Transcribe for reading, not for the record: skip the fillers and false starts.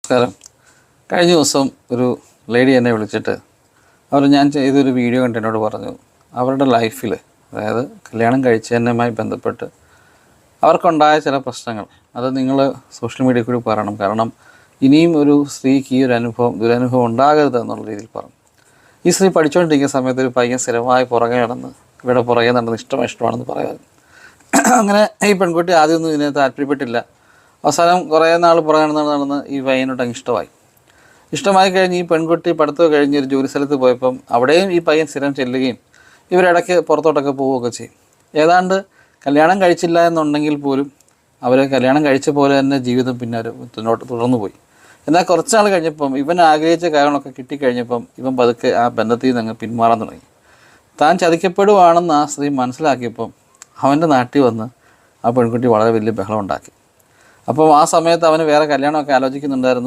നമസ്കാരം. കഴിഞ്ഞ ദിവസം ഒരു ലേഡി എന്നെ വിളിച്ചിട്ട് ഞാൻ ചെയ്തൊരു വീഡിയോ കണ്ട് എന്നോട് പറഞ്ഞു, അവരുടെ ലൈഫിൽ, അതായത് കല്യാണം കഴിച്ചതുമായി ബന്ധപ്പെട്ട് അവർക്കുണ്ടായ ചില പ്രശ്നങ്ങൾ അത് നിങ്ങൾ സോഷ്യൽ മീഡിയയിൽ കൂടി പറയണം. കാരണം ഇനിയും ഒരു സ്ത്രീക്ക് ഈ ഒരു ദുരനുഭവം ഉണ്ടാകരുത് എന്നുള്ള രീതിയിൽ പറഞ്ഞു. ഈ സ്ത്രീ പഠിച്ചുകൊണ്ടിരിക്കുന്ന സമയത്ത് ഒരു പയ്യൻ സ്ഥിരമായി പുറകെ നടന്ന് പുറകെ നടന്ന് ഇഷ്ടമാണെന്ന് പറയാറ്. അങ്ങനെ ഈ പെൺകുട്ടി ആദ്യമൊന്നും ഇതിനെ താല്പര്യപ്പെട്ടില്ല. അവസാനം കുറേ നാൾ പുറകെ നടന്ന് ഈ പയ്യനോട്ട് അങ്ങ് ഇഷ്ടമായി കഴിഞ്ഞ് ഈ പെൺകുട്ടി പഠിത്തം കഴിഞ്ഞ് ഒരു ജോലി സ്ഥലത്ത് പോയപ്പം അവിടെയും ഈ പയ്യൻ സ്ഥിരം ചെല്ലുകയും ഇവരിടയ്ക്ക് പുറത്തോട്ടൊക്കെ പോവുകയൊക്കെ ചെയ്യും. ഏതാണ്ട് കല്യാണം കഴിച്ചില്ല എന്നുണ്ടെങ്കിൽ പോലും അവർ കല്യാണം കഴിച്ച പോലെ തന്നെ ജീവിതം പിന്നെ അവർ തുടർന്നു പോയി. എന്നാൽ കുറച്ച് നാൾ കഴിഞ്ഞപ്പം ഇവൻ ആഗ്രഹിച്ച കാര്യങ്ങളൊക്കെ കിട്ടിക്കഴിഞ്ഞപ്പം ഇവൻ പതുക്കെ ആ ബന്ധത്തിൽ നിന്ന് അങ്ങ് പിന്മാറാൻ തുടങ്ങി. താൻ ചതിക്കപ്പെടുവാണെന്ന് ആ സ്ത്രീ മനസ്സിലാക്കിയപ്പം അവൻ്റെ നാട്ടിൽ വന്ന് ആ പെൺകുട്ടി വളരെ വലിയ ബഹളം ഉണ്ടാക്കി. അപ്പം ആ സമയത്ത് അവന് വേറെ കല്യാണമൊക്കെ ആലോചിക്കുന്നുണ്ടായിരുന്നു.